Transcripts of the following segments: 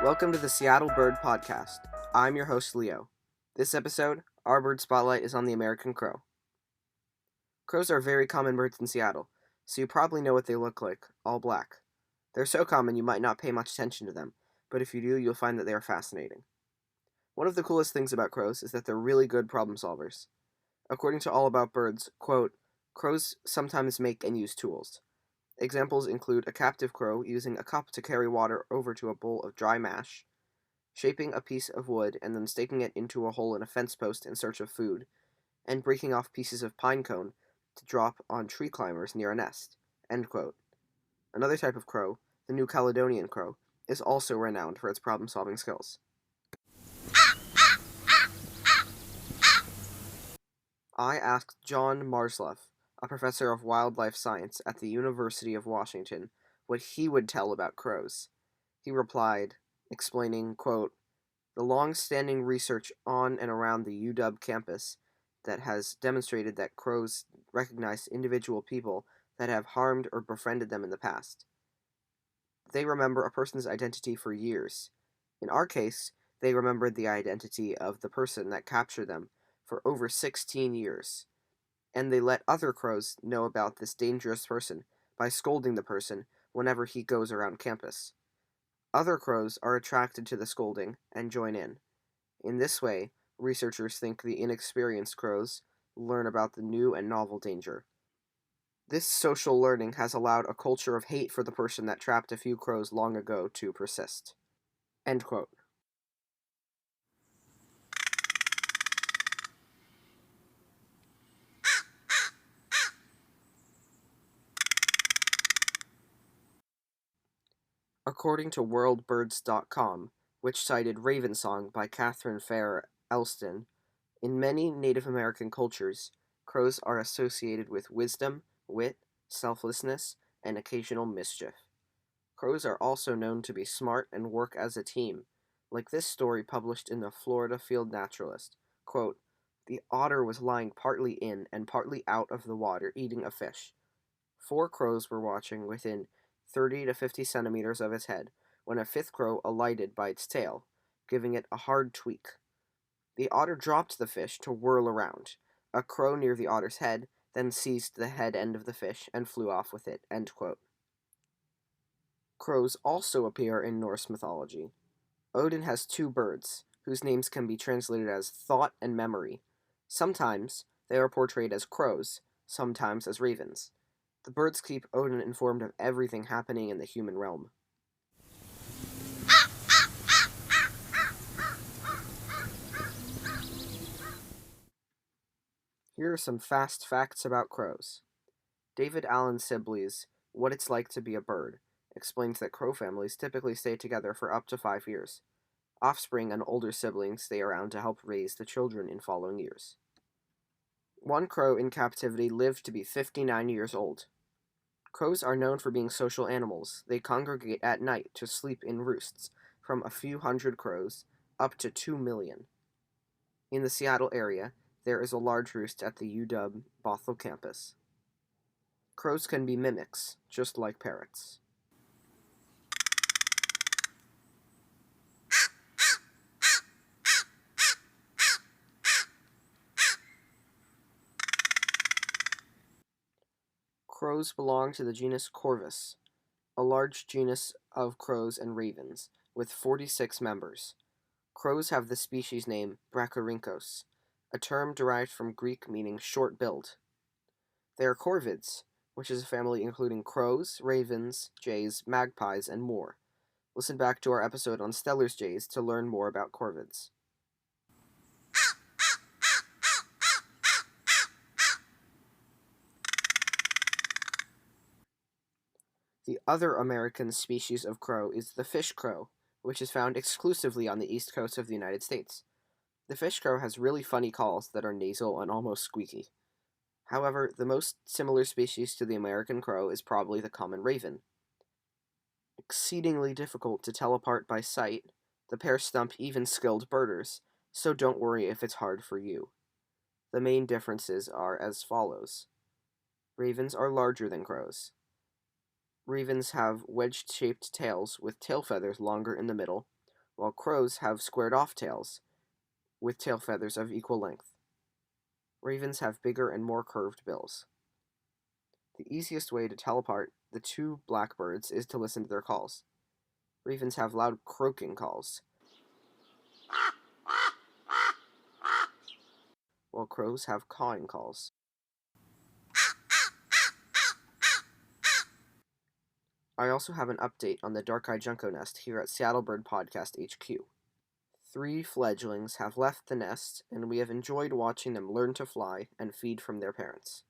Welcome to the Seattle Bird Podcast. I'm your host, Leo. This episode, our bird spotlight is on the American crow. Crows are very common birds in Seattle, so you probably know what they look like, all black. They're so common you might not pay much attention to them, but if you do, you'll find that they are fascinating. One of the coolest things about crows is that they're really good problem solvers. According to All About Birds, quote, crows sometimes make and use tools. Examples include a captive crow using a cup to carry water over to a bowl of dry mash, shaping a piece of wood and then staking it into a hole in a fence post in search of food, and breaking off pieces of pine cone to drop on tree climbers near a nest. End quote. Another type of crow, the New Caledonian crow, is also renowned for its problem-solving skills. I asked John Marsluff, a professor of wildlife science at the University of Washington, what he would tell about crows. He replied, explaining, quote, the long-standing research on and around the UW campus that has demonstrated that crows recognize individual people that have harmed or befriended them in the past. They remember a person's identity for years. In our case, they remembered the identity of the person that captured them for over 16 years. And they let other crows know about this dangerous person by scolding the person whenever he goes around campus. Other crows are attracted to the scolding and join in. In this way, researchers think the inexperienced crows learn about the new and novel danger. This social learning has allowed a culture of hate for the person that trapped a few crows long ago to persist. End quote. According to WorldBirds.com, which cited Raven Song by Catherine Fair Elston, in many Native American cultures, crows are associated with wisdom, wit, selflessness, and occasional mischief. Crows are also known to be smart and work as a team, like this story published in the Florida Field Naturalist. Quote, the otter was lying partly in and partly out of the water eating a fish. 4 crows were watching within 30 to 50 centimeters of its head when a 5th crow alighted by its tail, giving it a hard tweak. The otter dropped the fish to whirl around. A crow near the otter's head then seized the head end of the fish and flew off with it. End quote. Crows also appear in Norse mythology. Odin has 2 birds, whose names can be translated as thought and memory. Sometimes they are portrayed as crows, sometimes as ravens. The birds keep Odin informed of everything happening in the human realm. Here are some fast facts about crows. David Allen Sibley's What It's Like to Be a Bird explains that crow families typically stay together for up to 5 years. Offspring and older siblings stay around to help raise the children in following years. One crow in captivity lived to be 59 years old. Crows are known for being social animals. They congregate at night to sleep in roosts, from a few hundred crows up to 2 million. In the Seattle area, there is a large roost at the UW Bothell campus. Crows can be mimics, just like parrots. Crows belong to the genus Corvus, a large genus of crows and ravens, with 46 members. Crows have the species name Brachyrhynchos, a term derived from Greek meaning short-billed. They are corvids, which is a family including crows, ravens, jays, magpies, and more. Listen back to our episode on Steller's jays to learn more about corvids. The other American species of crow is the fish crow, which is found exclusively on the east coast of the United States. The fish crow has really funny calls that are nasal and almost squeaky. However, the most similar species to the American crow is probably the common raven. Exceedingly difficult to tell apart by sight, the pair stump even skilled birders, so don't worry if it's hard for you. The main differences are as follows. Ravens are larger than crows. Ravens have wedge-shaped tails with tail feathers longer in the middle, while crows have squared-off tails, with tail feathers of equal length. Ravens have bigger and more curved bills. The easiest way to tell apart the two blackbirds is to listen to their calls. Ravens have loud croaking calls, while crows have cawing calls. I also have an update on the dark-eyed junco nest here at Seattle Bird Podcast HQ. 3 fledglings have left the nest, and we have enjoyed watching them learn to fly and feed from their parents.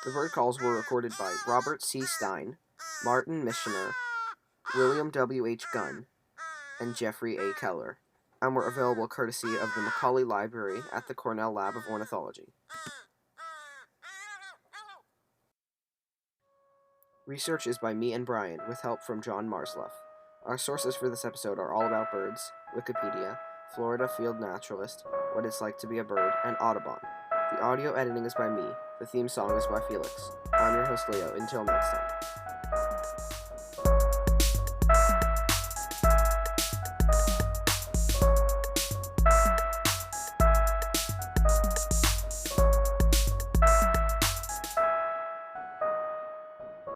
The bird calls were recorded by Robert C. Stein, Martin Michener, William W. H. Gunn, and Jeffrey A. Keller, and were available courtesy of the Macaulay Library at the Cornell Lab of Ornithology. Research is by me and Brian, with help from John Marsluff. Our sources for this episode are All About Birds, Wikipedia, Florida Field Naturalist, What It's Like to Be a Bird, and Audubon. The audio editing is by me. The theme song is by Felix. I'm your host, Leo. Until next time.